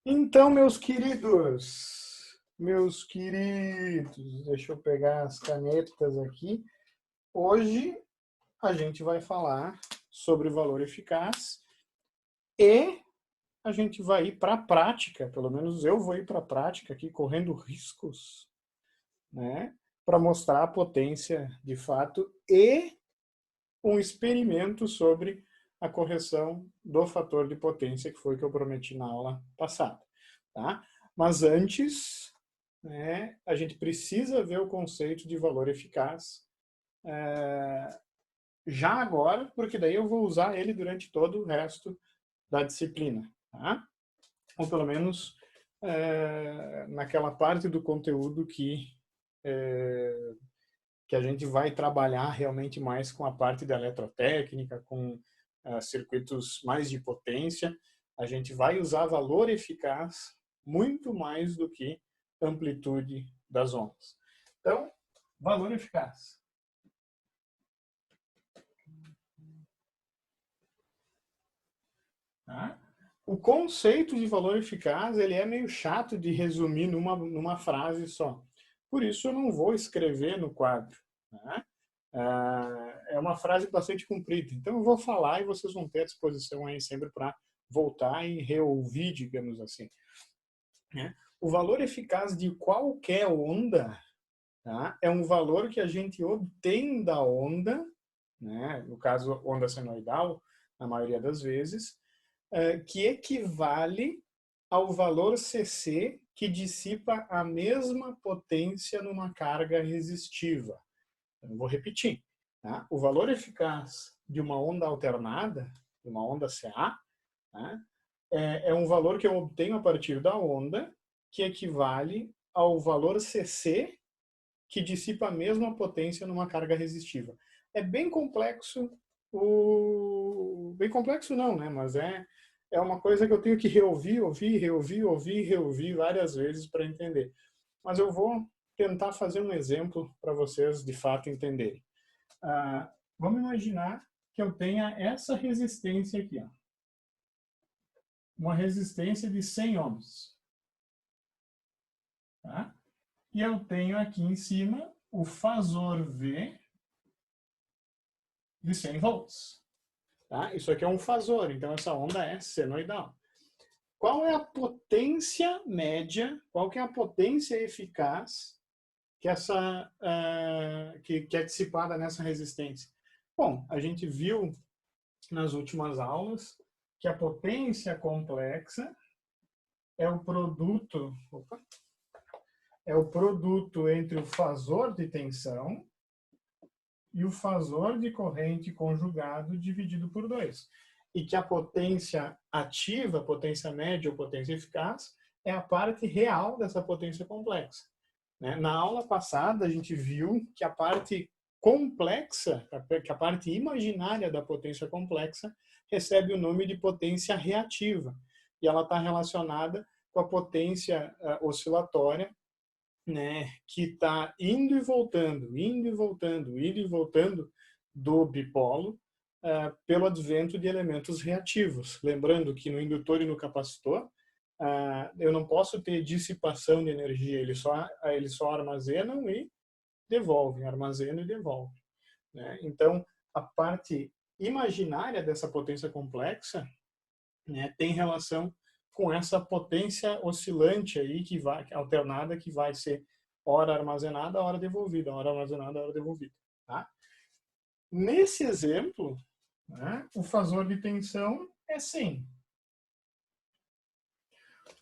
Então, meus queridos, deixa eu pegar as canetas aqui. Hoje a gente vai falar sobre valor eficaz e a gente vai ir para a prática, pelo menos eu vou ir para a prática aqui, correndo riscos, né, para mostrar a potência de fato e um experimento sobre a correção do fator de potência, que foi o que eu prometi na aula passada. Tá? Mas antes, né, a gente precisa ver o conceito de valor eficaz já agora, porque daí eu vou usar ele durante todo o resto da disciplina. Tá? Ou pelo menos naquela parte do conteúdo que a gente vai trabalhar realmente mais com a parte da eletrotécnica, com circuitos mais de potência. A gente vai usar valor eficaz muito mais do que amplitude das ondas. Então, valor eficaz. Tá? O conceito de valor eficaz ele é meio chato de resumir numa frase só. Por isso eu não vou escrever no quadro. Tá? É uma frase bastante comprida. Então eu vou falar e vocês vão ter à disposição aí sempre para voltar e reouvir, digamos assim. O valor eficaz de qualquer onda, tá, é um valor que a gente obtém da onda, né, no caso onda senoidal, na maioria das vezes, que equivale ao valor CC que dissipa a mesma potência numa carga resistiva. Eu vou repetir. Tá? O valor eficaz de uma onda alternada, de uma onda CA, tá? É um valor que eu obtenho a partir da onda, que equivale ao valor CC, que dissipa a mesma potência numa carga resistiva. É bem complexo, bem complexo não, né? Mas é uma coisa que eu tenho que reouvir várias vezes para entender. Mas eu vou tentar fazer um exemplo para vocês de fato entenderem. Vamos imaginar que eu tenha essa resistência aqui, ó. Uma resistência de 100 ohms. Tá? E eu tenho aqui em cima o fasor V de 100 volts. Tá? Isso aqui é um fasor, então essa onda é senoidal. Qual é a potência média, qual que é a potência eficaz que é dissipada nessa resistência? Bom, a gente viu nas últimas aulas que a potência complexa é o produto, entre o fasor de tensão e o fasor de corrente conjugado dividido por 2. E que a potência ativa, potência média ou potência eficaz, é a parte real dessa potência complexa. Na aula passada, a gente viu que a parte complexa, que a parte imaginária da potência complexa, recebe o nome de potência reativa. E ela está relacionada com a potência oscilatória, né, que está indo e voltando do bipolo pelo advento de elementos reativos. Lembrando que no indutor e no capacitor, eu não posso ter dissipação de energia, eles só armazenam e devolvem, armazenam e devolvem. Né? Então, a parte imaginária dessa potência complexa, né, tem relação com essa potência oscilante aí alternada, que vai ser hora armazenada, hora devolvida, hora armazenada, hora devolvida. Tá? Nesse exemplo, né, o fasor de tensão é 100.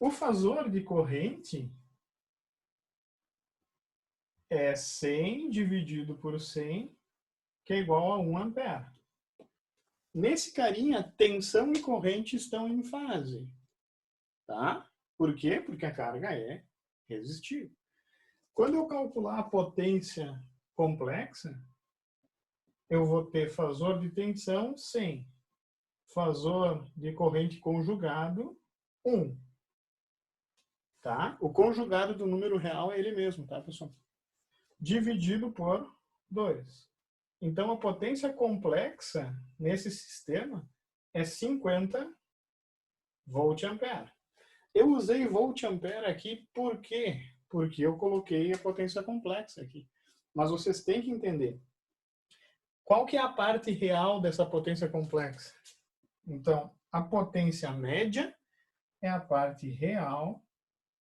O fasor de corrente é 100 dividido por 100, que é igual a 1 ampere. Nesse carinha, tensão e corrente estão em fase. Tá? Por quê? Porque a carga é resistível. Quando eu calcular a potência complexa, eu vou ter fasor de tensão 100, fasor de corrente conjugado 1. Tá? O conjugado do número real é ele mesmo, tá, pessoal? Dividido por 2. Então, a potência complexa nesse sistema é 50 volt-ampere. Eu usei volt-ampere aqui por quê? Porque eu coloquei a potência complexa aqui. Mas vocês têm que entender. Qual que é a parte real dessa potência complexa? Então, a potência média é a parte real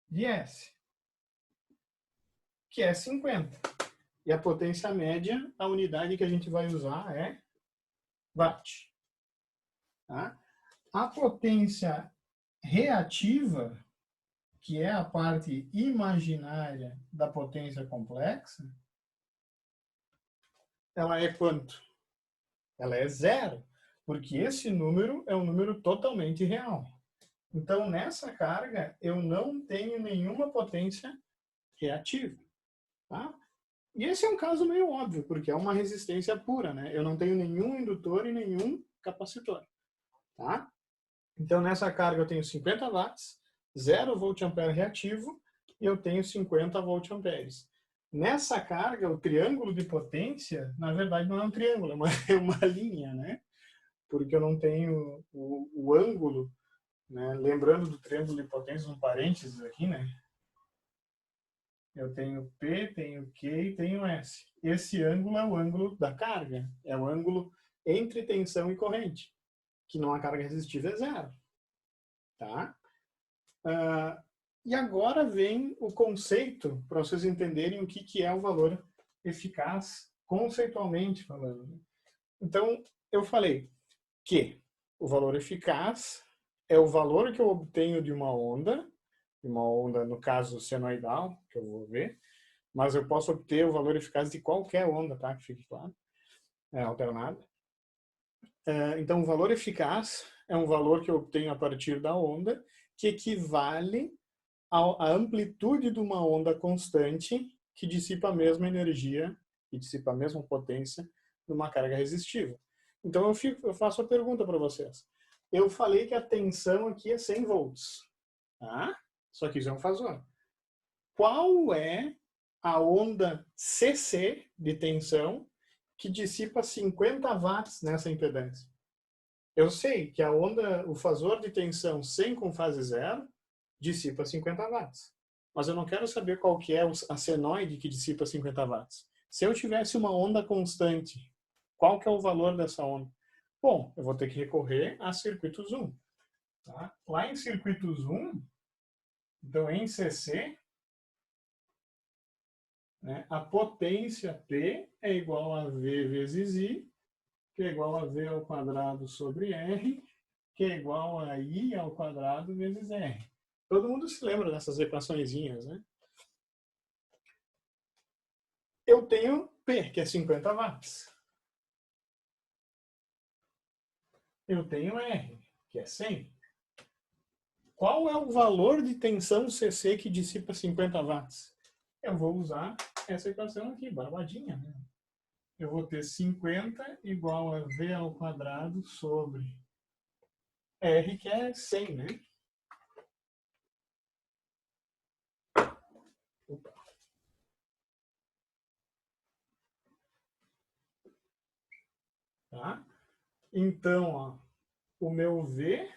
de S, que é 50. E a potência média, a unidade que a gente vai usar é watt. Tá? A potência reativa, que é a parte imaginária da potência complexa, ela é quanto? Ela é zero, porque esse número é um número totalmente real. Então, nessa carga, eu não tenho nenhuma potência reativa. Tá? E esse é um caso meio óbvio, porque é uma resistência pura, né? Eu não tenho nenhum indutor e nenhum capacitor. Tá? Então, nessa carga eu tenho 50 watts, 0 volt-ampere reativo, e eu tenho 50 volt-amperes. Nessa carga, o triângulo de potência, na verdade, não é um triângulo, é uma linha, né? Porque eu não tenho o ângulo, né? Lembrando do triângulo de potência, um parênteses aqui, né? Eu tenho P, tenho Q e tenho S. Esse ângulo é o ângulo da carga, é o ângulo entre tensão e corrente, que numa carga resistiva é zero. Tá? E agora vem o conceito, para vocês entenderem o que é o valor eficaz, conceitualmente falando. Então, eu falei que o valor eficaz é o valor que eu obtenho de uma onda, no caso senoidal, que eu vou ver, mas eu posso obter o valor eficaz de qualquer onda, tá? Que fique claro, é alternada. Então, o valor eficaz é um valor que eu obtenho a partir da onda, que equivale à amplitude de uma onda constante que dissipa a mesma energia e dissipa a mesma potência numa carga resistiva. Então, eu faço a pergunta para vocês. Eu falei que a tensão aqui é 100 volts. Tá? Só que isso é um fasor. Qual é a onda CC de tensão que dissipa 50 watts nessa impedância? Eu sei que o fasor de tensão 100 com fase zero dissipa 50 watts. Mas eu não quero saber qual que é a senoide que dissipa 50 watts. Se eu tivesse uma onda constante, qual que é o valor dessa onda? Bom, eu vou ter que recorrer a circuito Zoom. Tá? Lá em circuito Zoom, então em CC, né, a potência P é igual a V vezes I, que é igual a V ao quadrado sobre R, que é igual a I ao quadrado vezes R. Todo mundo se lembra dessas equaçõezinhas, né? Eu tenho P, que é 50 watts. Eu tenho R, que é 100. Qual é o valor de tensão CC que dissipa 50 watts? Eu vou usar essa equação aqui, barbadinha, né? Eu vou ter 50 igual a V ao quadrado sobre R, que é 100, né? Opa. Tá? Então, ó, o meu V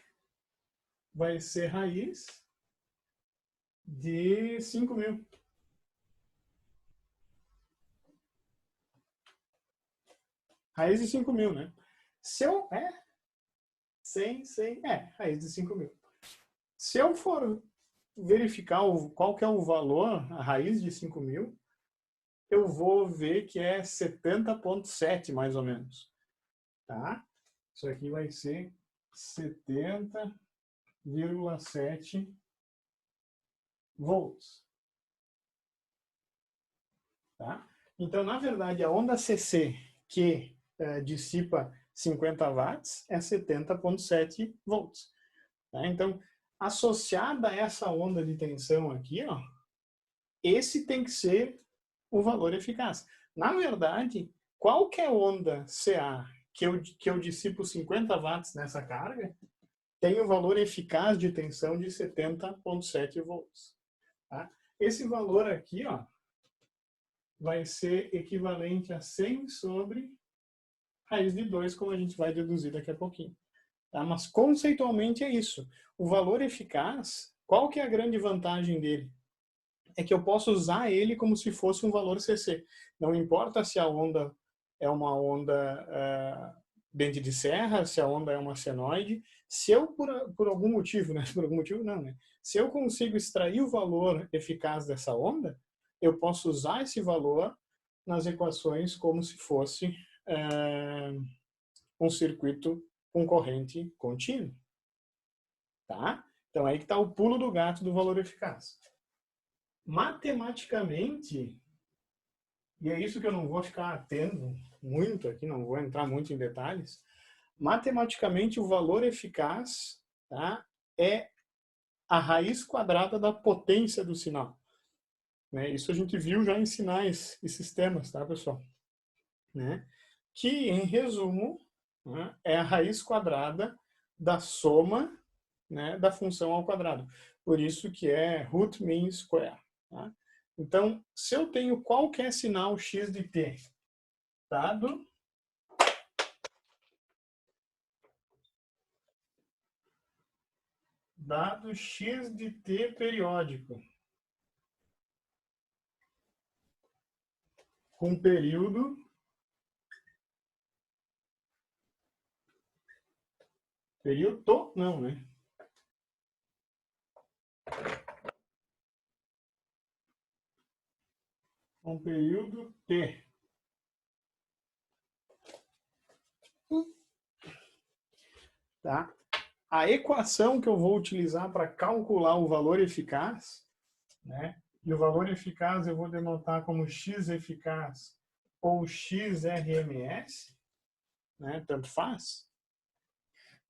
vai ser raiz de 5.000. Raiz de 5.000, né? Se eu... 100, raiz de 5.000. Se eu for verificar qual que é o valor, a raiz de 5.000, eu vou ver que é 70,7 mais ou menos. Tá? Isso aqui vai ser 70,7 volts. Tá? Então, na verdade, a onda CC que dissipa 50 watts é 70,7 volts. Tá? Então, associada a essa onda de tensão aqui, ó, esse tem que ser o valor eficaz. Na verdade, qualquer onda CA que eu dissipo 50 watts nessa carga, tem o valor eficaz de tensão de 70,7 volts. Tá? Esse valor aqui, ó, vai ser equivalente a 100 sobre raiz de 2, como a gente vai deduzir daqui a pouquinho. Tá? Mas conceitualmente é isso. O valor eficaz Qual que é a grande vantagem dele? É que eu posso usar ele como se fosse um valor CC. Não importa se a onda é uma onda dente de serra, se a onda é uma senoide. Se eu, por algum motivo, né? Por algum motivo não, né? Se eu consigo extrair o valor eficaz dessa onda, eu posso usar esse valor nas equações como se fosse um circuito com corrente contínua. Tá? Então, aí que está o pulo do gato do valor eficaz. Matematicamente, e é isso que eu não vou ficar atendo muito aqui, não vou entrar muito em detalhes, matematicamente o valor eficaz, tá, é a raiz quadrada da potência do sinal. Né? Isso a gente viu já em sinais e sistemas, tá, pessoal? Né? Que, em resumo, né, é a raiz quadrada da soma, né, da função ao quadrado. Por isso que é root mean square. Tá? Então, se eu tenho qualquer sinal x de t dado x de t periódico com período não, né? Com período t. Tá? A equação que eu vou utilizar para calcular o valor eficaz, né? E o valor eficaz eu vou denotar como x eficaz ou xRMS, né? Tanto faz.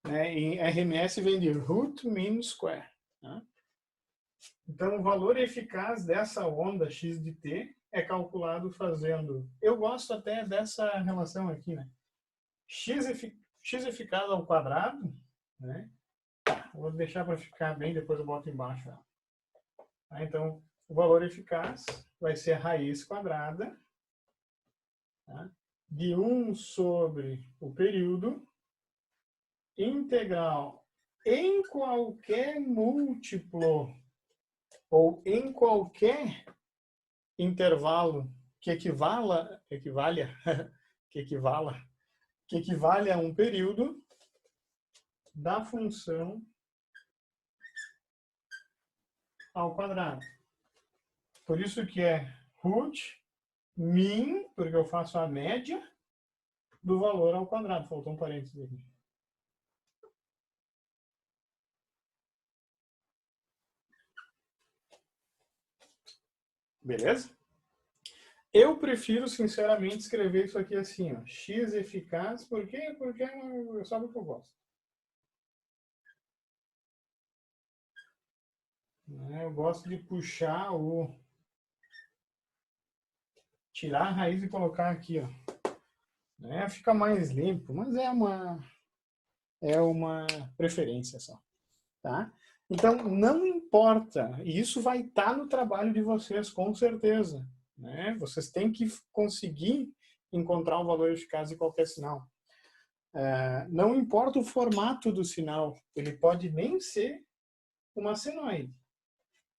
Né? E RMS vem de root mean square. Né? Então, o valor eficaz dessa onda x de t é calculado fazendo... Eu gosto até dessa relação aqui, né? X eficaz ao quadrado, né? Vou deixar para ficar bem, depois eu boto embaixo. Tá? Então, o valor eficaz vai ser a raiz quadrada, tá, de 1 sobre o período integral em qualquer múltiplo ou em qualquer intervalo que equivale a um período da função ao quadrado. Por isso que é root mean, porque eu faço a média do valor ao quadrado. Faltou um parênteses aqui. Beleza? Eu prefiro, sinceramente, escrever isso aqui assim, ó, x eficaz, por quê? Porque é só o que eu gosto. Eu gosto de puxar tirar a raiz e colocar aqui, ó. Fica mais limpo, mas é uma preferência só, tá? Então, não importa, e isso vai estar no trabalho de vocês, com certeza. Né? Vocês têm que conseguir encontrar o valor eficaz de qualquer sinal. Não importa o formato do sinal, ele pode nem ser uma senoide,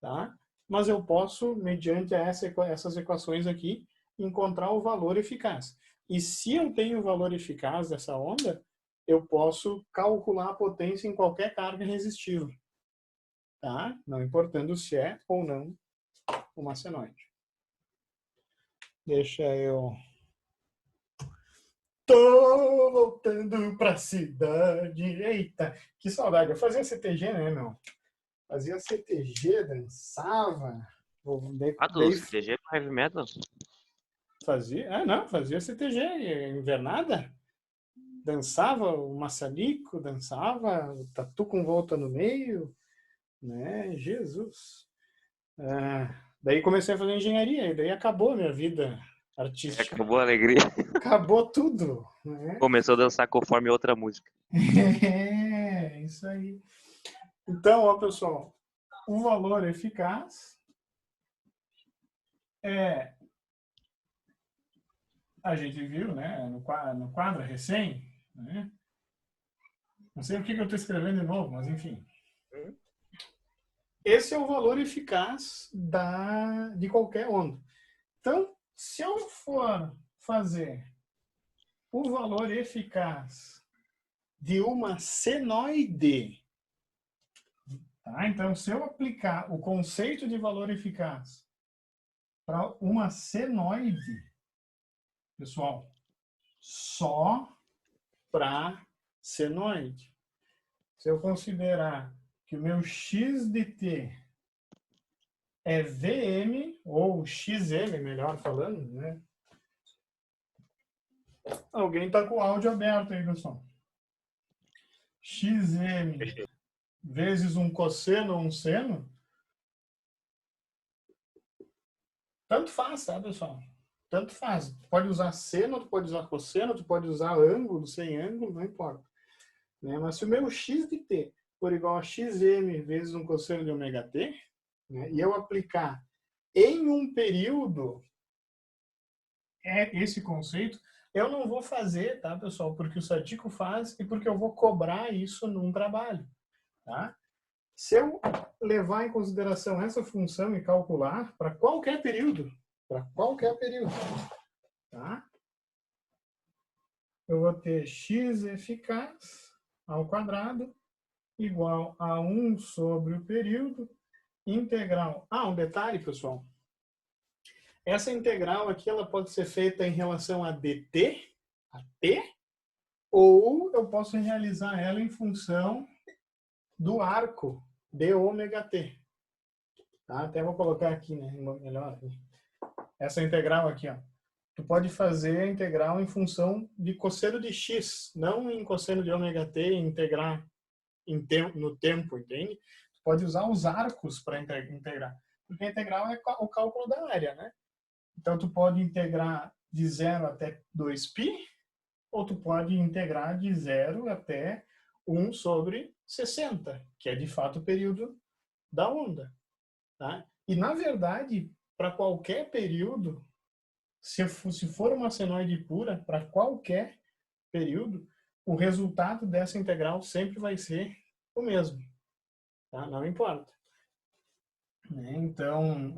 tá? Mas eu posso, mediante essas equações aqui, encontrar o valor eficaz. E se eu tenho o valor eficaz dessa onda, eu posso calcular a potência em qualquer carga resistiva, tá? Não importando se é ou não uma senoide. Deixa eu... Tô voltando pra cidade. Eita, que saudade. Eu fazia CTG, né, meu? Fazia CTG, dançava. Do CTG com heavy metal? Fazia CTG, invernada. Dançava o maçarico, dançava o tatu com volta no meio, né? Jesus. Daí comecei a fazer engenharia, e daí acabou a minha vida artística. Acabou a alegria. Acabou tudo. Né? Começou a dançar conforme outra música. Isso aí. Então, ó, pessoal, o valor eficaz a gente viu, né, no quadro recém, né? Não sei o que eu estou escrevendo de novo, mas enfim. esse é o valor eficaz de qualquer onda. Então, se eu for fazer o valor eficaz de uma senoide, tá? Então, se eu aplicar o conceito de valor eficaz para uma senoide, pessoal, só para senoide, se eu considerar que o meu x de t é Vm, ou xm, melhor falando, né? Alguém está com o áudio aberto aí, pessoal. Xm vezes um cosseno ou um seno, tanto faz, tá, pessoal? Tanto faz. Tu pode usar seno, tu pode usar cosseno, tu pode usar ângulo, sem ângulo, não importa. Né? Mas se o meu x de t for igual a xm vezes um cosseno de ômega t, né, e eu aplicar em um período esse conceito, eu não vou fazer, tá, pessoal? Porque o Satico faz e porque eu vou cobrar isso num trabalho, tá? Se eu levar em consideração essa função e calcular para qualquer período, tá? Eu vou ter x eficaz ao quadrado igual a 1 sobre o período integral. Ah, um detalhe, pessoal. Essa integral aqui ela pode ser feita em relação a dt, a t, ou eu posso realizar ela em função do arco de ômega t. Tá? Até vou colocar aqui, né? Melhor. Essa integral aqui, ó. Tu pode fazer a integral em função de cosseno de x, não em cosseno de ômega t, integrar no tempo, entende? Tu pode usar os arcos para integrar. Porque a integral é o cálculo da área, né? Então, tu pode integrar de 0 até 2π, ou tu pode integrar de 0 até 1 sobre 60, que é de fato o período da onda. Tá? E, na verdade, para qualquer período, se for uma senoide pura, para qualquer período, o resultado dessa integral sempre vai ser o mesmo. Tá? Não importa. Então,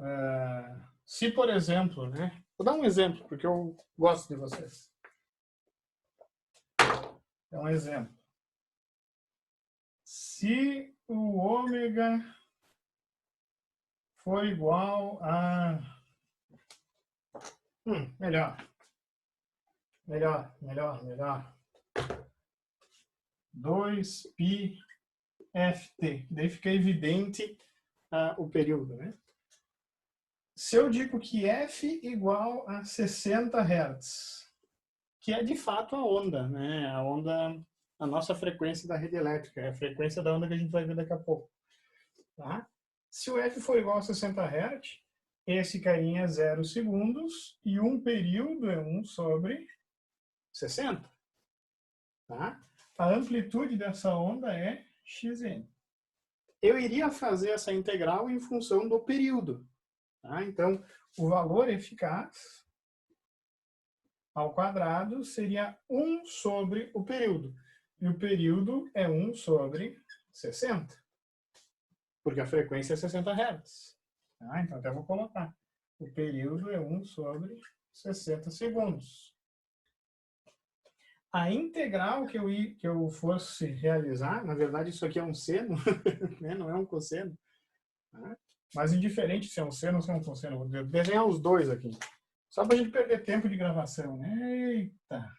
se, por exemplo, né? Vou dar um exemplo, porque eu gosto de vocês. É um exemplo. Se o ômega for igual a... Melhor. 2π ft. Daí fica evidente o período, né? Se eu digo que f igual a 60 Hz, que é de fato a onda, né? A nossa frequência da rede elétrica, é a frequência da onda que a gente vai ver daqui a pouco. Tá? Se o f for igual a 60 Hz, esse carinha é 0 segundos e um período é 1 sobre 60. Tá? A amplitude dessa onda é xn. Eu iria fazer essa integral em função do período. Tá? Então, o valor eficaz ao quadrado seria 1 sobre o período. E o período é 1 sobre 60. Porque a frequência é 60 Hz. Tá? Então, até vou colocar. O período é 1 sobre 60 segundos. A integral que eu fosse realizar, na verdade isso aqui é um seno, né? Não é um cosseno. Tá? Mas indiferente se é um seno ou se é um cosseno, vou desenhar os dois aqui. Só para a gente perder tempo de gravação. Eita!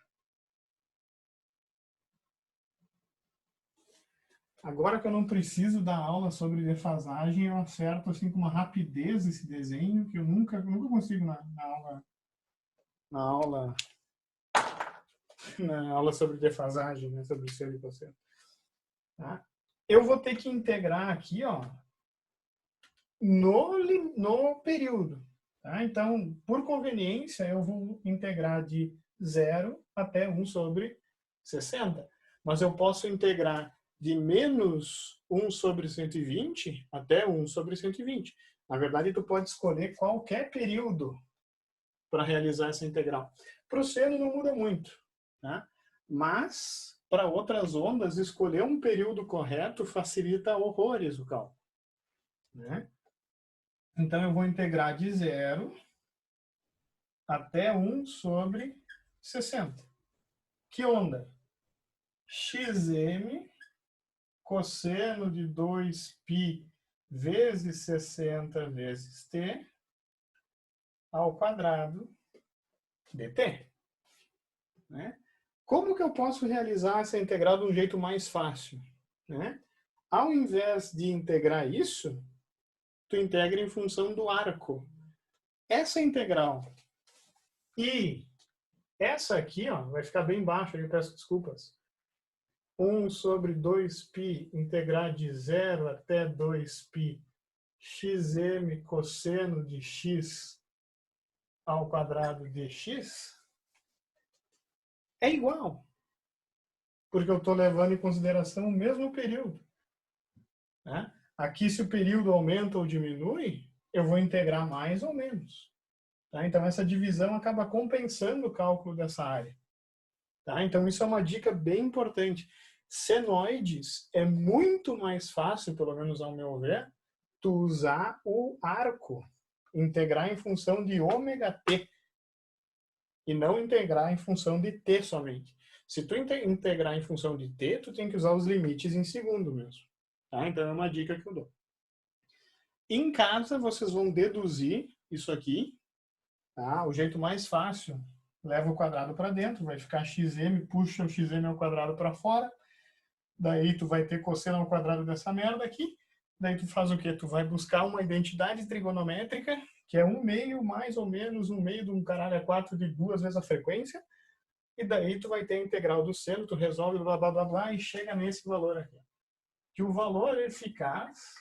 Agora que eu não preciso dar aula sobre defasagem, eu acerto assim com uma rapidez esse desenho que eu nunca consigo na aula sobre defasagem, né, sobre seno e cosseno. Tá? Eu vou ter que integrar aqui, ó, no período. Tá? Então, por conveniência, eu vou integrar de 0 até 1 sobre 60. Mas eu posso integrar de menos 1 sobre 120 até 1 sobre 120. Na verdade, tu pode escolher qualquer período para realizar essa integral. Para o seno não muda muito. Tá? Mas, para outras ondas, escolher um período correto facilita horrores o cálculo. né? Então, eu vou integrar de 0 até 1 sobre 60. Que onda? Xm cosseno de 2π vezes 60 vezes t ao quadrado dt. Né? Como que eu posso realizar essa integral de um jeito mais fácil? Né? Ao invés de integrar isso, tu integra em função do arco. Essa integral e essa aqui, ó, vai ficar bem baixo, eu peço desculpas. 1 sobre 2π integrar de 0 até 2π xm cosseno de x ao quadrado de x é igual. Porque eu estou levando em consideração o mesmo período. Né? Aqui, se o período aumenta ou diminui, eu vou integrar mais ou menos. Tá? Então, essa divisão acaba compensando o cálculo dessa área. Tá? Então, isso é uma dica bem importante. Senoides é muito mais fácil, pelo menos ao meu ver, tu usar o arco, integrar em função de ômega t, e não integrar em função de t somente. Se tu integrar em função de t, tu tem que usar os limites em segundo mesmo. Tá? Então, é uma dica que eu dou. Em casa, vocês vão deduzir isso aqui. Tá? O jeito mais fácil, leva o quadrado para dentro, vai ficar xm, puxa o xm ao quadrado para fora, daí tu vai ter cosseno ao quadrado dessa merda aqui, daí tu faz o quê? Tu vai buscar uma identidade trigonométrica, que é 1/2 mais ou menos 1/2 de um caralho a 4 de 2 vezes a frequência, e daí tu vai ter a integral do seno, tu resolve blá blá blá blá e chega nesse valor aqui. Que o valor eficaz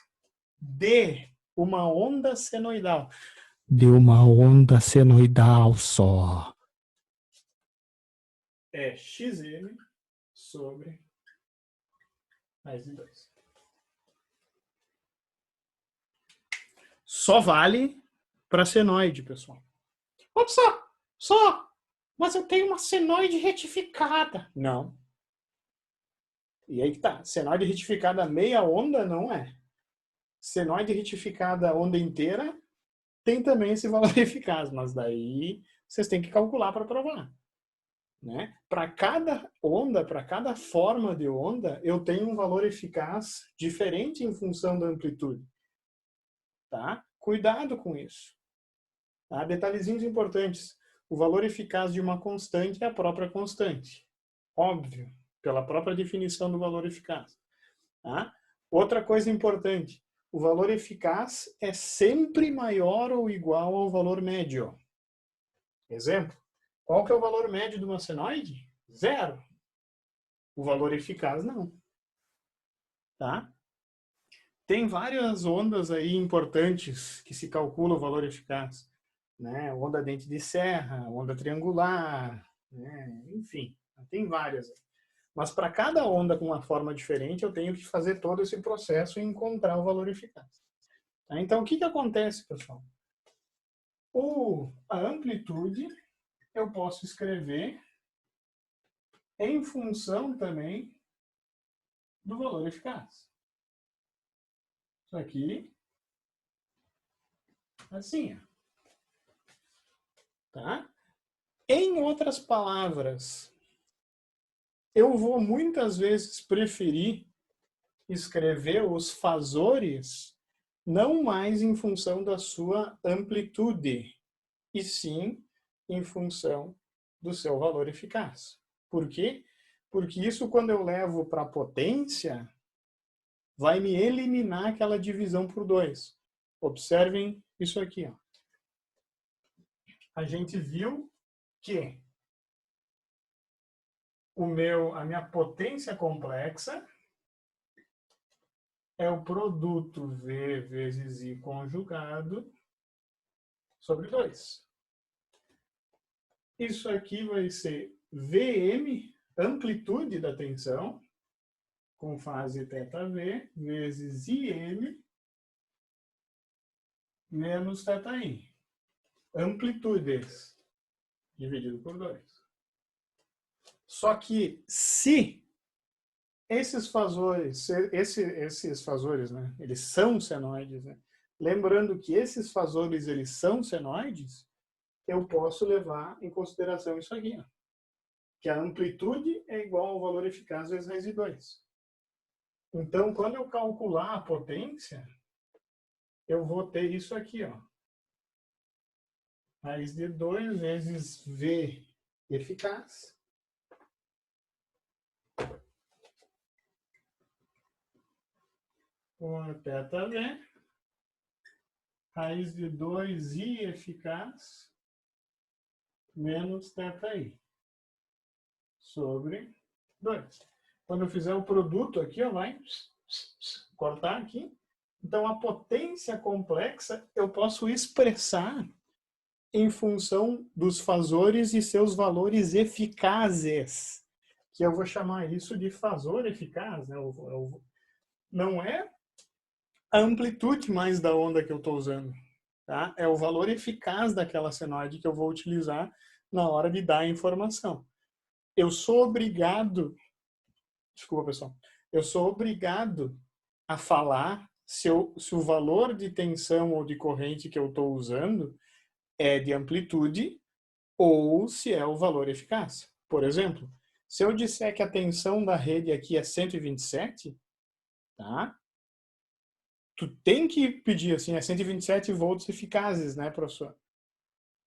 de uma onda senoidal. De uma onda senoidal só. É xm sobre raiz de 2. Só vale para senoide, pessoal. Olha só, mas eu tenho uma senoide retificada. Não. E aí que tá. Senoide retificada meia onda não é. Senoide retificada onda inteira tem também esse valor eficaz, mas daí vocês têm que calcular para provar. Né? Para cada onda, para cada forma de onda, eu tenho um valor eficaz diferente em função da amplitude. Tá? Cuidado com isso. Tá? Detalhezinhos importantes. O valor eficaz de uma constante é a própria constante. Óbvio, pela própria definição do valor eficaz. Tá? Outra coisa importante. O valor eficaz é sempre maior ou igual ao valor médio. Exemplo. Qual que é o valor médio de uma senoide? 0. O valor eficaz, não. Tá? Tem várias ondas aí importantes que se calcula o valor eficaz. Né? Onda dente de serra, onda triangular, né? Enfim, tem várias. Mas para cada onda com uma forma diferente, eu tenho que fazer todo esse processo e encontrar o valor eficaz. Tá? Então, o que acontece, pessoal? A amplitude eu posso escrever em função também do valor eficaz. Isso aqui, assim, ó. Tá? Em outras palavras, eu vou muitas vezes preferir escrever os fasores não mais em função da sua amplitude, e sim em função do seu valor eficaz. Por quê? Porque isso, quando eu levo para a potência, vai me eliminar aquela divisão por 2. Observem isso aqui. Ó. A gente viu que a minha potência complexa é o produto V vezes I conjugado sobre 2. Isso aqui vai ser Vm, amplitude da tensão, com fase θV, vezes Im, menos θI. Amplitudes, dividido por 2. Só que se esses fasores, né, eles são senoides, né, lembrando que esses fasores eles são senoides, eu posso levar em consideração isso aqui, ó, que a amplitude é igual ao valor eficaz vezes raiz de 2. Então, quando eu calcular a potência, eu vou ter isso aqui, ó. Raiz de 2 vezes V eficaz. Por θV. Raiz de 2I eficaz menos θI. Sobre 2. Quando eu fizer o produto aqui, ó, vai cortar aqui. Então, a potência complexa eu posso expressar em função dos fasores e seus valores eficazes, que eu vou chamar isso de fasor eficaz, né? Não é a amplitude mais da onda que eu estou usando, tá? É o valor eficaz daquela senoide que eu vou utilizar na hora de dar a informação. Eu sou obrigado, desculpa pessoal, eu sou obrigado a falar se o valor de tensão ou de corrente que eu estou usando é de amplitude ou se é o valor eficaz. Por exemplo, se eu disser que a tensão da rede aqui é 127, tá? Tu tem que pedir assim, é 127 volts eficazes, né, professor?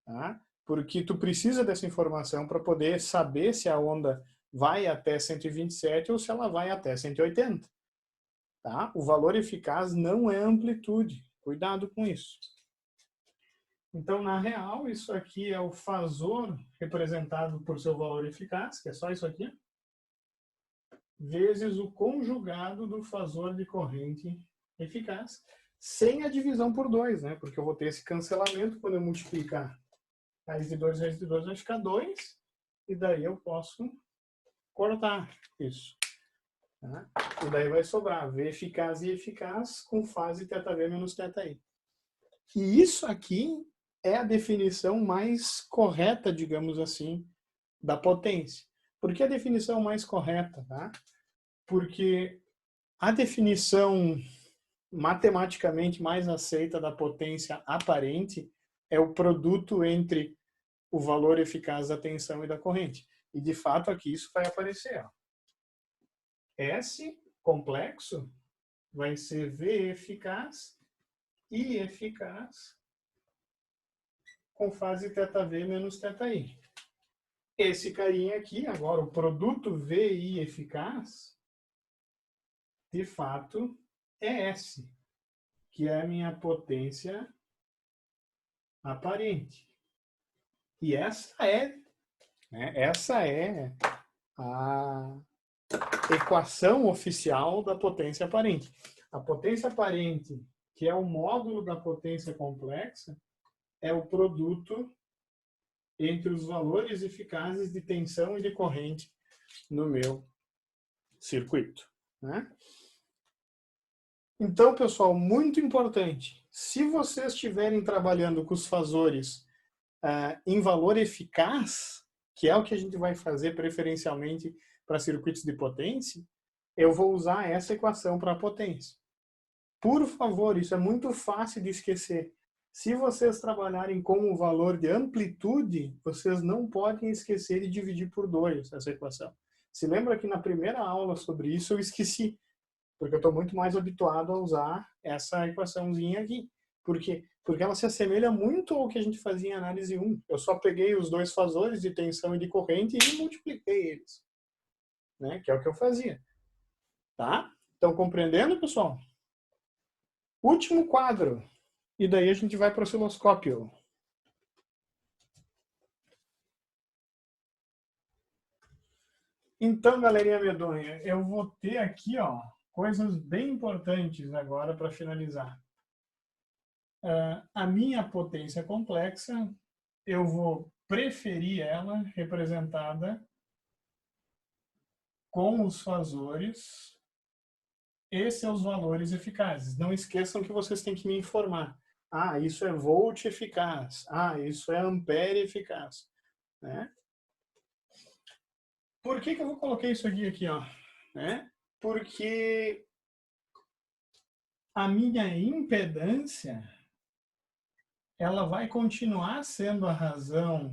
Tá? Porque tu precisa dessa informação para poder saber se a onda vai até 127 ou se ela vai até 180. Tá? O valor eficaz não é amplitude. Cuidado com isso. Então, na real, isso aqui é o fasor representado por seu valor eficaz, que é só isso aqui, vezes o conjugado do fasor de corrente eficaz, sem a divisão por 2, né? Porque eu vou ter esse cancelamento quando eu multiplicar raiz de 2 vai ficar 2, e daí eu posso cortar isso. Tá? E daí vai sobrar V eficaz e eficaz com fase θV menos θI. E isso aqui é a definição mais correta, digamos assim, da potência. Por que a definição mais correta? Tá? Porque a definição matematicamente mais aceita da potência aparente é o produto entre o valor eficaz da tensão e da corrente. E, de fato, aqui isso vai aparecer. Ó. S complexo vai ser V eficaz I eficaz com fase θV menos θI. Esse carinha aqui, agora, o produto VI eficaz, de fato, é S, que é a minha potência aparente. E essa é a equação oficial da potência aparente. A potência aparente, que é o módulo da potência complexa, é o produto entre os valores eficazes de tensão e de corrente no meu circuito. Né? Então, pessoal, muito importante, se vocês estiverem trabalhando com os fasores em valor eficaz, que é o que a gente vai fazer preferencialmente para circuitos de potência, eu vou usar essa equação para a potência. Por favor, isso é muito fácil de esquecer. Se vocês trabalharem com o valor de amplitude, vocês não podem esquecer de dividir por 2 essa equação. Se lembra que na primeira aula sobre isso eu esqueci, porque eu estou muito mais habituado a usar essa equaçãozinha aqui. Por quê? Porque ela se assemelha muito ao que a gente fazia em análise 1. Eu só peguei os dois fasores de tensão e de corrente e multipliquei eles. Né? Que é o que eu fazia. Tá? Estão compreendendo, pessoal? Último quadro. E daí a gente vai para o osciloscópio. Então, galerinha medonha, eu vou ter aqui coisas bem importantes agora para finalizar. A minha potência complexa, eu vou preferir ela representada com os fasores e seus valores eficazes. Não esqueçam que vocês têm que me informar. Ah, isso é volt eficaz. Ah, isso é ampere eficaz. Né? Por que eu vou colocar isso aqui? Né? Porque a minha impedância ela vai continuar sendo a razão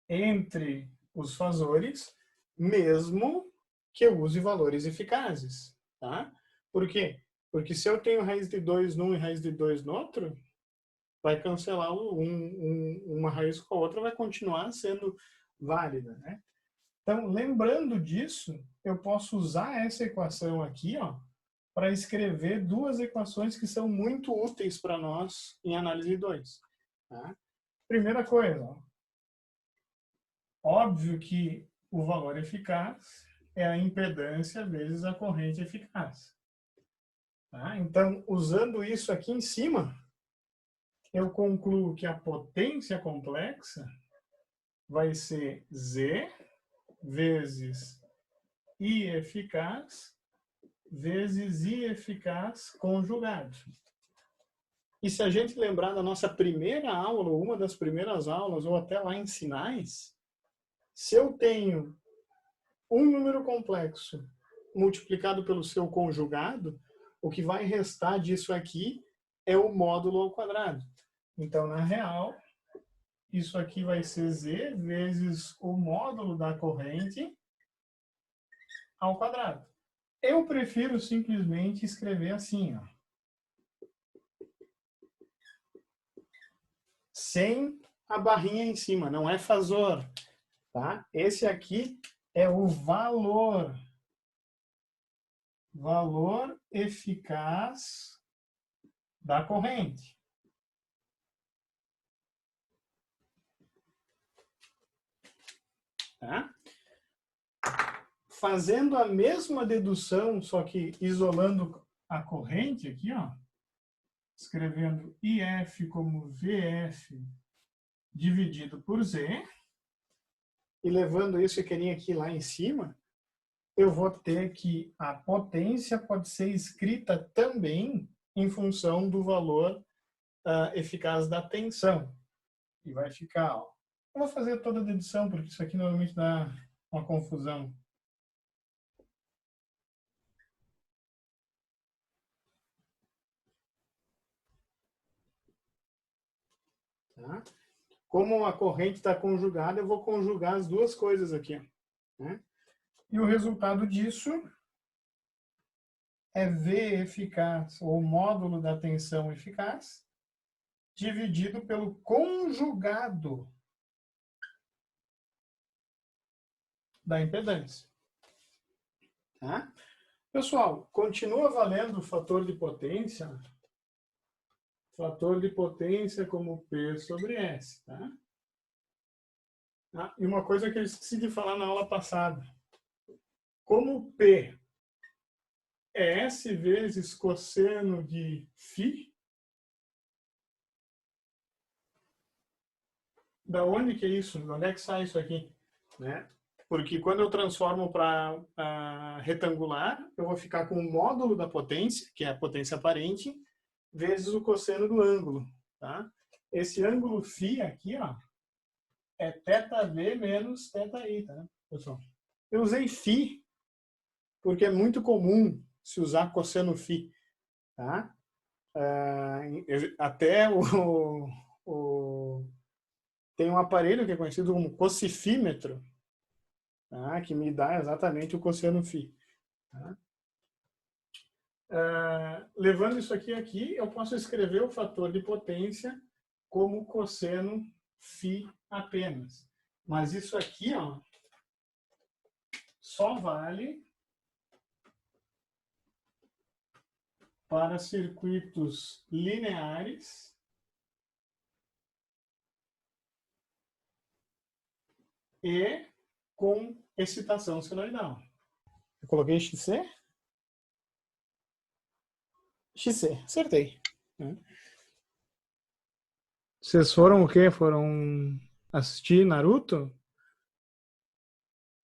entre os fasores, mesmo que eu use valores eficazes. Tá? Por quê? Porque se eu tenho raiz de 2 num e raiz de 2 no outro, vai cancelar uma raiz com a outra, vai continuar sendo válida. Né? Então, lembrando disso, eu posso usar essa equação aqui, ó, para escrever duas equações que são muito úteis para nós em análise 2. Tá? Primeira coisa, ó, óbvio que o valor eficaz é a impedância vezes a corrente eficaz. Tá? Então, usando isso aqui em cima, eu concluo que a potência complexa vai ser Z vezes I eficaz vezes I eficaz conjugado. E se a gente lembrar da nossa primeira aula, ou uma das primeiras aulas, ou até lá em sinais, se eu tenho um número complexo multiplicado pelo seu conjugado, o que vai restar disso aqui é o módulo ao quadrado. Então, na real, isso aqui vai ser Z vezes o módulo da corrente ao quadrado. Eu prefiro simplesmente escrever assim, ó. Sem a barrinha em cima, não é fasor. Tá? Esse aqui é o valor eficaz da corrente. Tá? Fazendo a mesma dedução, só que isolando a corrente aqui, ó, escrevendo IF como VF dividido por Z, e levando isso aqui lá em cima, eu vou ter que a potência pode ser escrita também em função do valor eficaz da tensão. E vai ficar, ó. Eu vou fazer toda a dedução, porque isso aqui normalmente dá uma confusão. Tá? Como a corrente está conjugada, eu vou conjugar as duas coisas aqui. Né? E o resultado disso é V eficaz, ou módulo da tensão eficaz, dividido pelo conjugado da impedância. Tá? Pessoal, continua valendo o fator de potência. Fator de potência como P sobre S. Tá? E uma coisa que eu esqueci de falar na aula passada. Como P é S vezes cosseno de φ, da onde que é isso? De onde é que sai isso aqui? Né? Porque quando eu transformo para retangular, eu vou ficar com o módulo da potência, que é a potência aparente, vezes o cosseno do ângulo. Tá? Esse ângulo φ aqui, ó, é θv menos θi. Tá, pessoal? Eu usei φ porque é muito comum se usar cosseno φ. Tá? Até tem um aparelho que é conhecido como cossifímetro, tá? Que me dá exatamente o cosseno φ. Tá? Levando isso aqui, eu posso escrever o fator de potência como cosseno φ apenas. Mas isso aqui, ó, só vale para circuitos lineares e com excitação senoidal. Eu coloquei XC? XC, acertei. Vocês foram o quê? Foram assistir Naruto?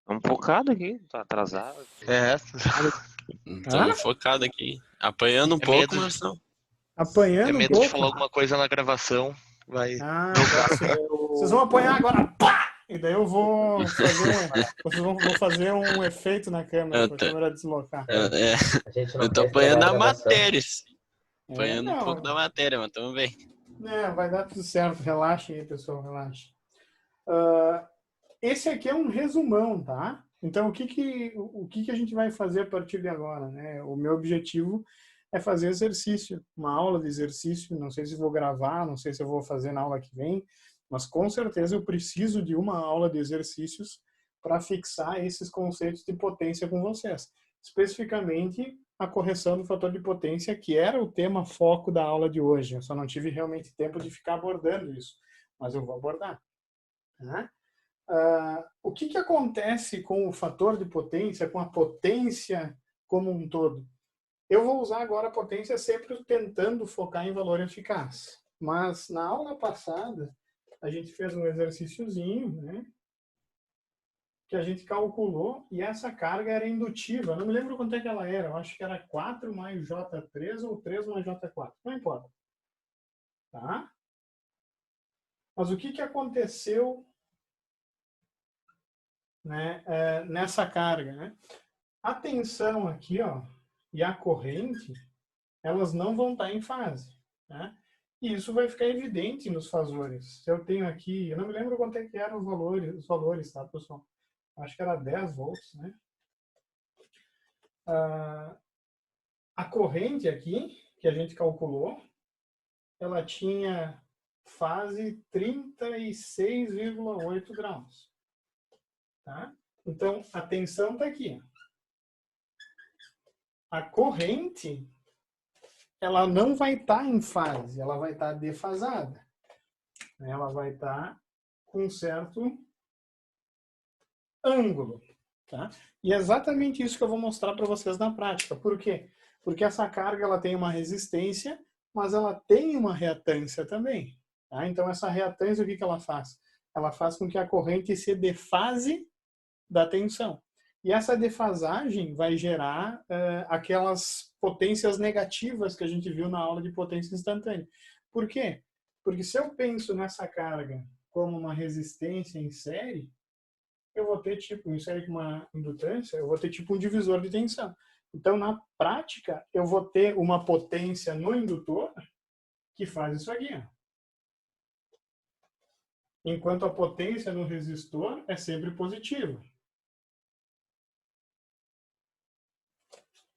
Estamos focados aqui, tá atrasado. Estamos focados aqui. Apanhando um pouco, mas não. Apanhando de falar alguma coisa na gravação. Vai. Vocês vão apanhar agora. Pá! E daí eu vou fazer um efeito na câmera, Eu para a tô, câmera deslocar. A gente não eu tô quer estragar apanhando a a gravação. matéria, sim. Apanhando um pouco Não, da matéria, mas tamo bem. vai dar tudo certo. Relaxa aí, pessoal, relaxa. Esse aqui é um resumão, tá? Então, o que a gente vai fazer a partir de agora, né? O meu objetivo é fazer exercício, uma aula de exercício. Não sei se vou gravar, não sei se eu vou fazer na aula que vem, mas com certeza eu preciso de uma aula de exercícios para fixar esses conceitos de potência com vocês. Especificamente, a correção do fator de potência, que era o tema foco da aula de hoje. Eu só não tive realmente tempo de ficar abordando isso, mas eu vou abordar, né? O que acontece com o fator de potência, com a potência como um todo? Eu vou usar agora a potência sempre tentando focar em valor eficaz. Mas na aula passada, a gente fez um exercíciozinho, né, que a gente calculou e essa carga era indutiva. Não me lembro quanto é que ela era. Eu acho que era 4 mais J3 ou 3 mais J4. Não importa. Tá? Mas o que aconteceu, né, nessa carga, né? A tensão aqui, ó, e a corrente, elas não vão estar em fase, né? E isso vai ficar evidente nos fasores. Se eu tenho aqui, eu não me lembro quanto é que eram os valores, tá, pessoal? Acho que era 10 volts, né? A corrente aqui, que a gente calculou, ela tinha fase 36,8 graus, tá? Então, a tensão está aqui. A corrente, ela não vai estar em fase, ela vai estar defasada. Ela vai estar com um certo ângulo. Tá? E é exatamente isso que eu vou mostrar para vocês na prática. Por quê? Porque essa carga ela tem uma resistência, mas ela tem uma reatância também. Tá? Então, essa reatância, o que ela faz? Ela faz com que a corrente se defase da tensão. E essa defasagem vai gerar aquelas potências negativas que a gente viu na aula de potência instantânea. Por quê? Porque se eu penso nessa carga como uma resistência em série, eu vou ter tipo, em série com uma indutância, eu vou ter tipo um divisor de tensão. Então, na prática, eu vou ter uma potência no indutor que faz isso aqui. Ó. Enquanto a potência no resistor é sempre positiva.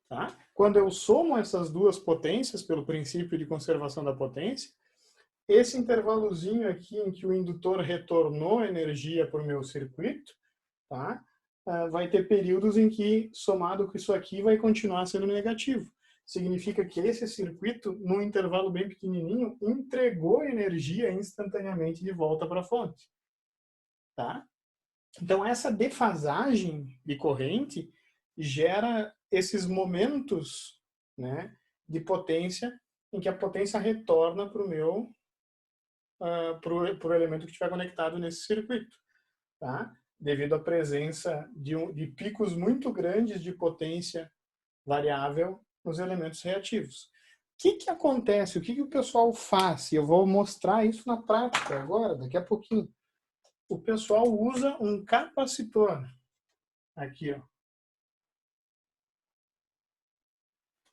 Tá? Quando eu somo essas duas potências, pelo princípio de conservação da potência, esse intervalozinho aqui em que o indutor retornou energia para o meu circuito, tá? Vai ter períodos em que, somado com isso aqui, vai continuar sendo negativo. Significa que esse circuito, num intervalo bem pequenininho, entregou energia instantaneamente de volta para a fonte. Tá? Então, essa defasagem de corrente gera esses momentos, né, de potência em que a potência retorna para o meu pro elemento que estiver conectado nesse circuito, tá? Devido à presença de picos muito grandes de potência variável nos elementos reativos. O que acontece? O que o pessoal faz? E eu vou mostrar isso na prática agora, daqui a pouquinho. O pessoal usa um capacitor. Aqui, ó.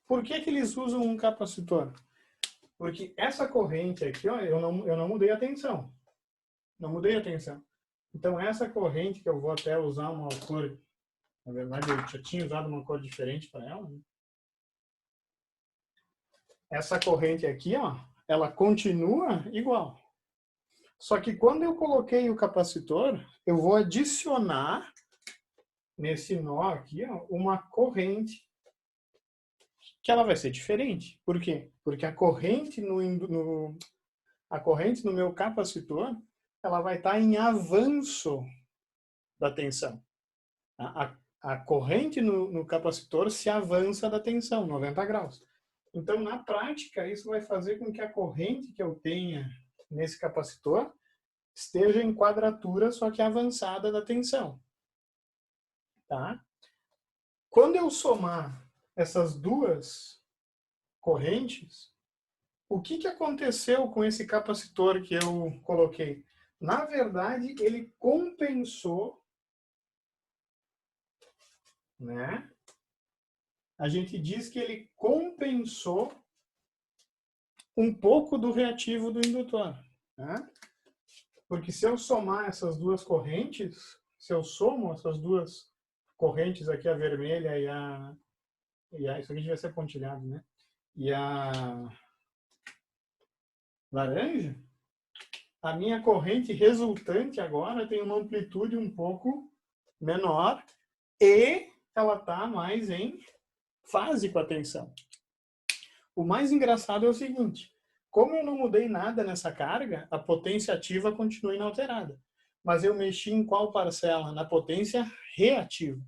Por que eles usam um capacitor? Porque essa corrente aqui, ó, eu não mudei a tensão. Não mudei a tensão. Então, essa corrente, que eu vou até usar uma cor, na verdade, eu já tinha usado uma cor diferente para ela. Né? Essa corrente aqui, ó, ela continua igual. Só que quando eu coloquei o capacitor, eu vou adicionar nesse nó aqui, ó, uma corrente que ela vai ser diferente. Por quê? Porque a corrente no meu capacitor, ela vai estar em avanço da tensão. A corrente no capacitor se avança da tensão, 90 graus. Então, na prática, isso vai fazer com que a corrente que eu tenha nesse capacitor esteja em quadratura, só que avançada da tensão. Tá? Quando eu somar essas duas correntes, o que aconteceu com esse capacitor que eu coloquei? Na verdade, ele compensou, né? A gente diz que ele compensou um pouco do reativo do indutor, né? Porque se eu somar essas duas correntes, se eu somo essas duas correntes aqui, a vermelha isso aqui devia ser pontilhado, né? E a laranja, a minha corrente resultante agora tem uma amplitude um pouco menor e ela está mais em fase com a tensão. O mais engraçado é o seguinte, como eu não mudei nada nessa carga, a potência ativa continua inalterada. Mas eu mexi em qual parcela? Na potência reativa.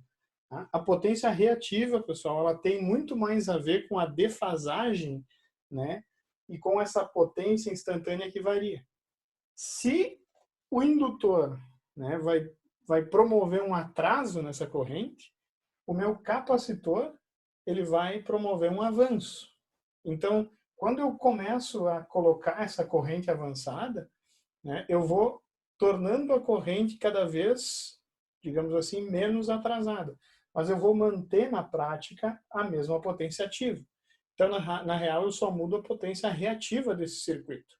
A potência reativa, pessoal, ela tem muito mais a ver com a defasagem, né? E com essa potência instantânea que varia. Se o indutor, né, vai promover um atraso nessa corrente, o meu capacitor ele vai promover um avanço. Então, quando eu começo a colocar essa corrente avançada, né, eu vou tornando a corrente cada vez, digamos assim, menos atrasada. Mas eu vou manter na prática a mesma potência ativa. Então, na real, eu só mudo a potência reativa desse circuito.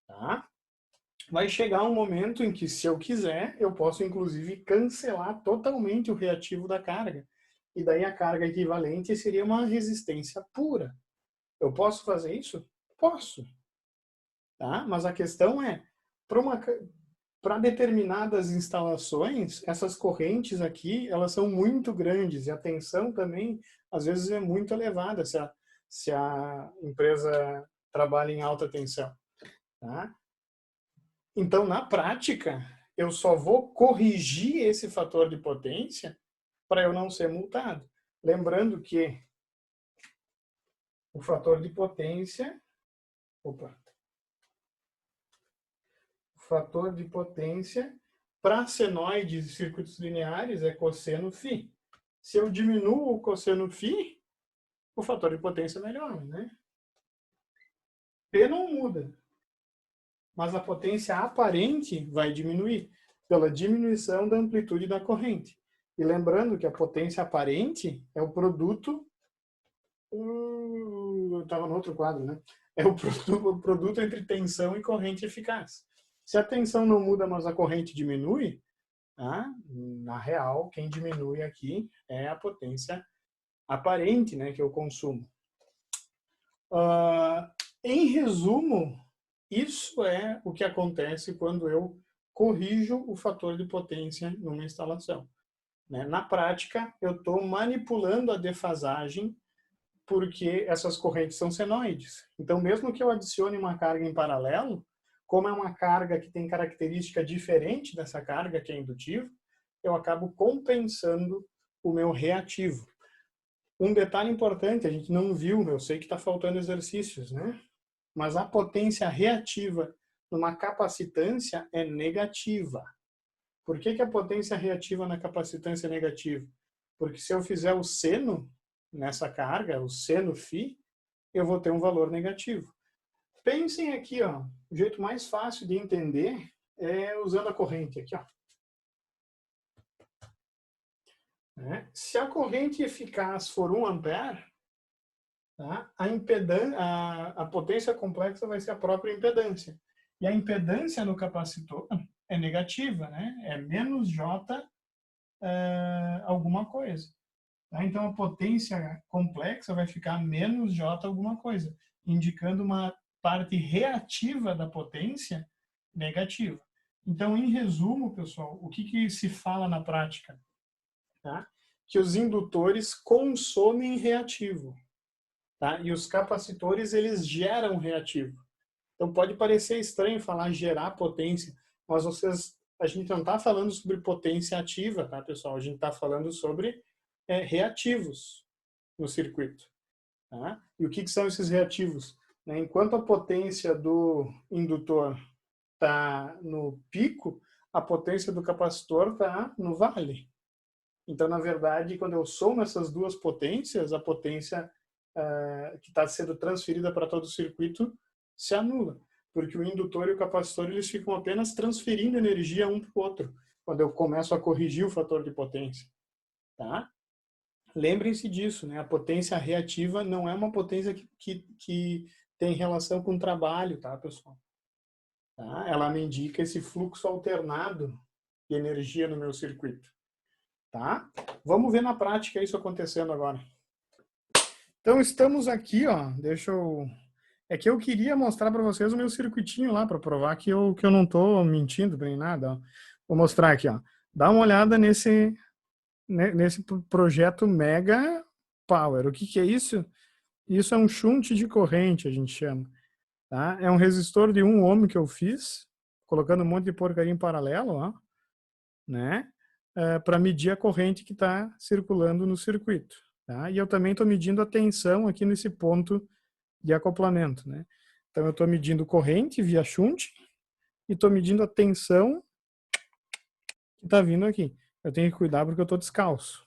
Tá? Vai chegar um momento em que, se eu quiser, eu posso, inclusive, cancelar totalmente o reativo da carga. E daí a carga equivalente seria uma resistência pura. Eu posso fazer isso? Posso. Tá? Mas a questão é, para determinadas instalações, essas correntes aqui, elas são muito grandes e a tensão também, às vezes, é muito elevada se a empresa trabalha em alta tensão. Tá? Então, na prática, eu só vou corrigir esse fator de potência para eu não ser multado. Lembrando que o fator de potência... Opa! O fator de potência para senoides e circuitos lineares é cosseno φ. Se eu diminuo o cosseno φ, o fator de potência melhora, né? P não muda, mas a potência aparente vai diminuir pela diminuição da amplitude da corrente. E lembrando que a potência aparente é o produto... Eu estava no outro quadro, né? É o produto entre tensão e corrente eficaz. Se a tensão não muda, mas a corrente diminui, na real, quem diminui aqui é a potência aparente, né, que eu consumo. Em resumo, isso é o que acontece quando eu corrijo o fator de potência numa instalação. Na prática, eu estou manipulando a defasagem porque essas correntes são senoides. Então, mesmo que eu adicione uma carga em paralelo, como é uma carga que tem característica diferente dessa carga que é indutiva, eu acabo compensando o meu reativo. Um detalhe importante, a gente não viu, eu sei que está faltando exercícios, né? Mas a potência reativa numa capacitância é negativa. Por que a potência reativa na capacitância é negativa? Porque se eu fizer o seno nessa carga, o seno φ, eu vou ter um valor negativo. Pensem aqui, ó, o jeito mais fácil de entender é usando a corrente aqui, ó. Se a corrente eficaz for 1 ampere, tá? A potência complexa vai ser a própria impedância. E a impedância no capacitor é negativa, né? É menos J alguma coisa. Tá? Então, a potência complexa vai ficar menos J alguma coisa, indicando uma parte reativa da potência negativa. Então, em resumo, pessoal, o que se fala na prática? Tá? Que os indutores consomem reativo. Tá? E os capacitores, eles geram reativo. Então, pode parecer estranho falar gerar potência, mas a gente não está falando sobre potência ativa, tá, pessoal? A gente está falando sobre reativos no circuito. Tá? E o que são esses reativos? Enquanto a potência do indutor está no pico, a potência do capacitor está no vale. Então, na verdade, quando eu somo essas duas potências, a potência que está sendo transferida para todo o circuito se anula. porque o indutor e o capacitor eles ficam apenas transferindo energia um para o outro, quando eu começo a corrigir o fator de potência. Tá? Lembrem-se disso, né? A potência reativa não é uma potência que tem relação com trabalho, tá, pessoal? Tá? Ela me indica esse fluxo alternado de energia no meu circuito. Tá? Vamos ver na prática isso acontecendo agora. Então, estamos aqui, ó. É que eu queria mostrar para vocês o meu circuitinho lá, para provar que eu não estou mentindo nem nada. Ó. Vou mostrar aqui, ó. Dá uma olhada nesse projeto Mega Power. O que é isso? Isso é um shunt de corrente, a gente chama. Tá? É um resistor de 1 ohm que eu fiz, colocando um monte de porcaria em paralelo, ó, né? Para medir a corrente que está circulando no circuito. Tá? E eu também estou medindo a tensão aqui nesse ponto de acoplamento. Né? Então eu estou medindo corrente via shunt e estou medindo a tensão que está vindo aqui. Eu tenho que cuidar porque eu estou descalço.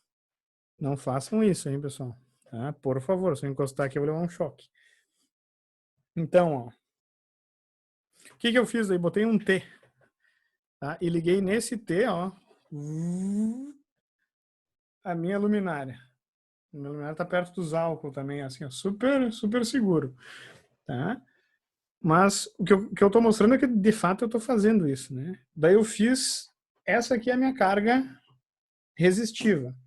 Não façam isso, hein, pessoal? Tá? Por favor, se eu encostar aqui eu vou levar um choque. Então, ó, o que eu fiz aí? Botei um T, tá? E liguei nesse T, ó, a minha luminária. A minha luminária está perto dos álcool também, assim, ó, super, super seguro, tá? Mas o que eu estou mostrando é que, de fato, eu estou fazendo isso, né? Daí eu fiz, essa aqui é a minha carga resistiva.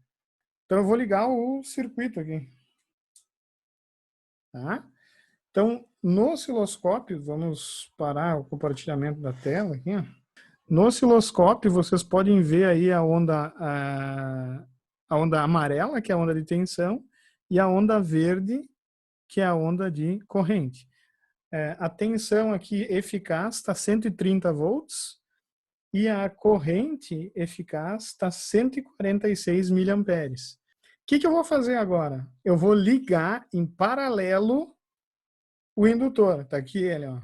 Então eu vou ligar o circuito aqui, tá? Então, no osciloscópio, vamos parar o compartilhamento da tela aqui, ó. No osciloscópio, vocês podem ver aí a onda amarela, que é a onda de tensão, e a onda verde, que é a onda de corrente. A tensão aqui eficaz está 130 volts e a corrente eficaz está 146 miliamperes. O que eu vou fazer agora? Eu vou ligar em paralelo o indutor. Tá aqui ele, ó.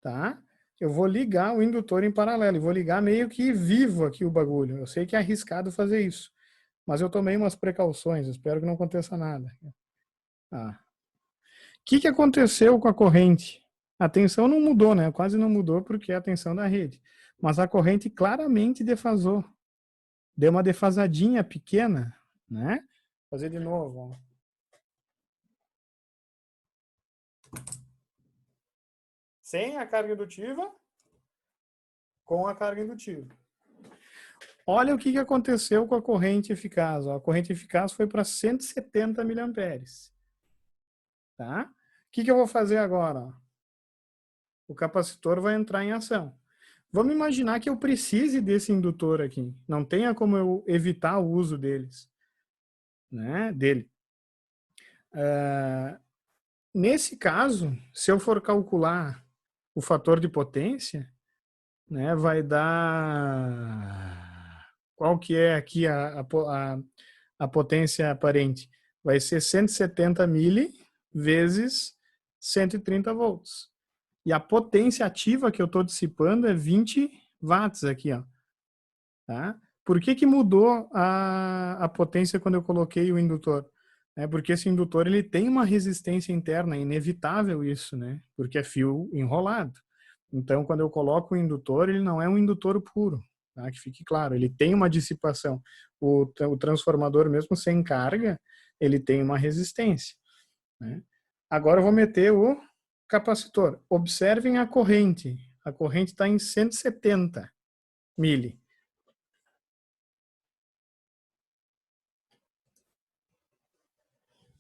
Tá? Eu vou ligar o indutor em paralelo. E vou ligar meio que vivo aqui o bagulho. Eu sei que é arriscado fazer isso. Mas eu tomei umas precauções. Espero que não aconteça nada. O que aconteceu com a corrente? A tensão não mudou, né? Quase não mudou porque é a tensão da rede. Mas a corrente claramente defasou. Deu uma defasadinha pequena, né? Vou fazer de novo, ó. Sem a carga indutiva, com a carga indutiva. Olha o que aconteceu com a corrente eficaz. A corrente eficaz foi para 170 miliamperes. Tá? O que eu vou fazer agora? O capacitor vai entrar em ação. Vamos imaginar que eu precise desse indutor aqui. Não tenha como eu evitar o uso dele. Nesse caso, se eu for calcular o fator de potência, né, vai dar... Qual que é aqui a potência aparente? Vai ser 170 mili vezes 130 volts. E a potência ativa que eu estou dissipando é 20 watts aqui, ó. Tá? Por que mudou a potência quando eu coloquei o indutor? Porque esse indutor ele tem uma resistência interna, é inevitável isso, né? Porque é fio enrolado. Então, quando eu coloco o indutor, ele não é um indutor puro, tá? Que fique claro, ele tem uma dissipação. O transformador, mesmo sem carga, ele tem uma resistência, né? Agora eu vou meter o capacitor. Observem a corrente. A corrente está em 170 mili.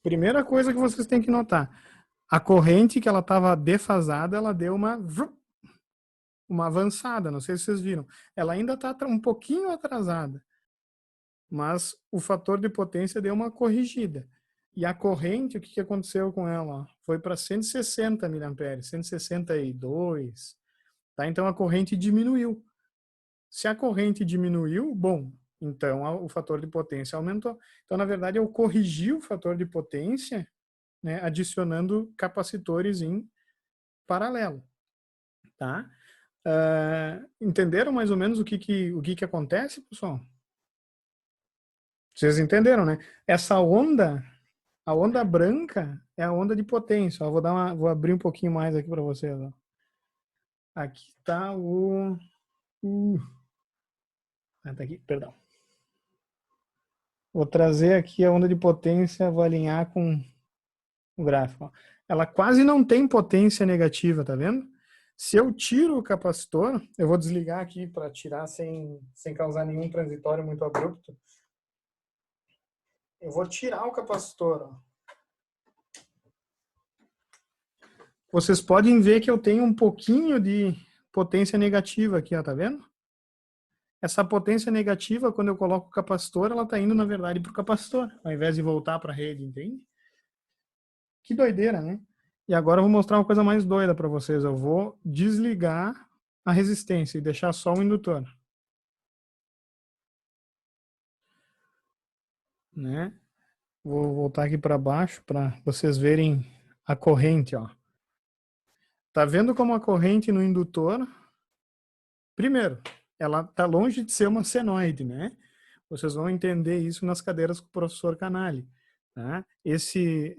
Primeira coisa que vocês têm que notar, a corrente que ela estava defasada, ela deu uma avançada, não sei se vocês viram. Ela ainda está um pouquinho atrasada, mas o fator de potência deu uma corrigida. E a corrente, o que aconteceu com ela? Foi para 160 miliamperes, 162. Tá? Então a corrente diminuiu. Se a corrente diminuiu, bom, então o fator de potência aumentou. Então, na verdade, eu corrigi o fator de potência, né, adicionando capacitores em paralelo. Tá? Entenderam mais ou menos o que acontece, pessoal? Vocês entenderam, né? Essa onda A onda branca é a onda de potência. Ó, vou abrir um pouquinho mais aqui para vocês. Ó. Aqui está tá aqui, perdão. Vou trazer aqui a onda de potência, vou alinhar com o gráfico. Ó. Ela quase não tem potência negativa, tá vendo? Se eu tiro o capacitor, eu vou desligar aqui para tirar sem causar nenhum transitório muito abrupto. Eu vou tirar o capacitor. Ó. Vocês podem ver que eu tenho um pouquinho de potência negativa aqui, ó, tá vendo? Essa potência negativa, quando eu coloco o capacitor, ela está indo, na verdade, para o capacitor, ao invés de voltar para a rede, entende? Que doideira, né? E agora eu vou mostrar uma coisa mais doida para vocês. Eu vou desligar a resistência e deixar só o indutor. Né? Vou voltar aqui para baixo para vocês verem a corrente, ó. Tá vendo como a corrente no indutor? Primeiro, ela tá longe de ser uma senoide, né? Vocês vão entender isso nas cadeiras com o professor Canali. Tá? Esse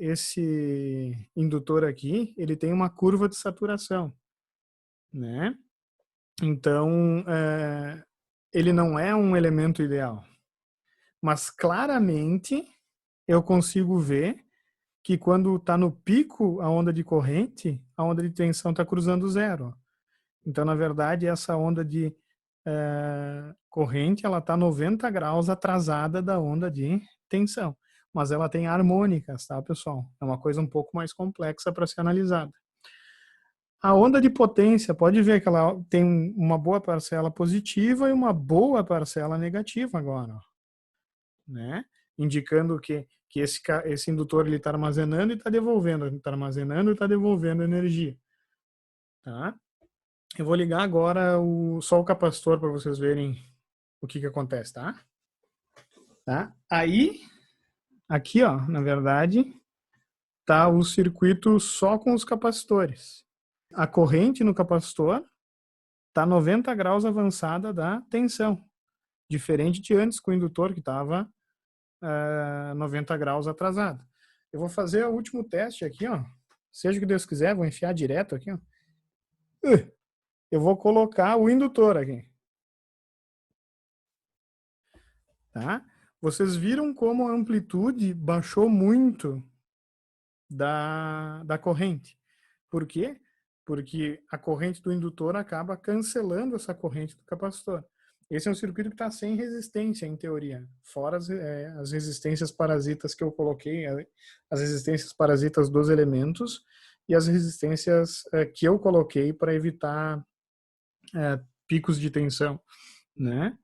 indutor aqui, ele tem uma curva de saturação, né? Então, ele não é um elemento ideal. Mas claramente eu consigo ver que quando está no pico a onda de corrente, a onda de tensão está cruzando zero. Então, na verdade, essa onda de corrente, ela está 90 graus atrasada da onda de tensão. Mas ela tem harmônicas, tá, pessoal? É uma coisa um pouco mais complexa para ser analisada. A onda de potência, pode ver que ela tem uma boa parcela positiva e uma boa parcela negativa agora, ó, né? Indicando que esse indutor está armazenando e está devolvendo, está armazenando e está devolvendo energia. Tá? Eu vou ligar agora só o capacitor para vocês verem o que acontece, tá? Tá? Aí, aqui, ó, na verdade, tá o circuito só com os capacitores. A corrente no capacitor tá 90 graus avançada da tensão, diferente de antes com o indutor que estava 90 graus atrasado. Eu vou fazer o último teste aqui, ó. Seja o que Deus quiser, vou enfiar direto aqui, ó. Eu vou colocar o indutor aqui. Tá? Vocês viram como a amplitude baixou muito da corrente. Por quê? Porque a corrente do indutor acaba cancelando essa corrente do capacitor. Esse é um circuito que está sem resistência, em teoria. Fora as resistências parasitas que eu coloquei, as resistências parasitas dos elementos e as resistências que eu coloquei para evitar picos de tensão, né?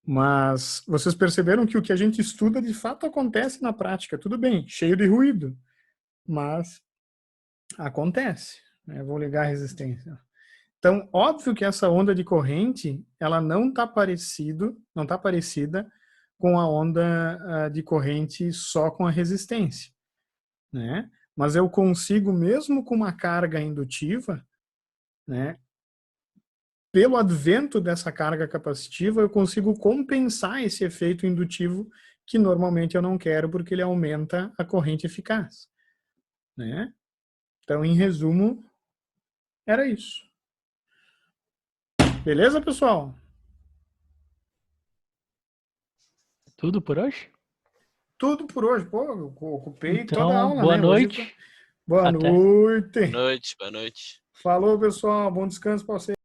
Mas vocês perceberam que o que a gente estuda de fato acontece na prática. Tudo bem, cheio de ruído, mas acontece. Né? Vou ligar a resistência. Então, óbvio que essa onda de corrente, ela não está parecida com a onda de corrente só com a resistência, né? Mas eu consigo, mesmo com uma carga indutiva, né? Pelo advento dessa carga capacitiva, eu consigo compensar esse efeito indutivo que normalmente eu não quero, porque ele aumenta a corrente eficaz, né? Então, em resumo, era isso. Beleza, pessoal? Tudo por hoje? Tudo por hoje. Pô, eu ocupei Então, toda a aula, boa né? noite. Hoje... Boa Até. noite. Boa noite, boa noite. Falou, pessoal. Bom descanso para vocês.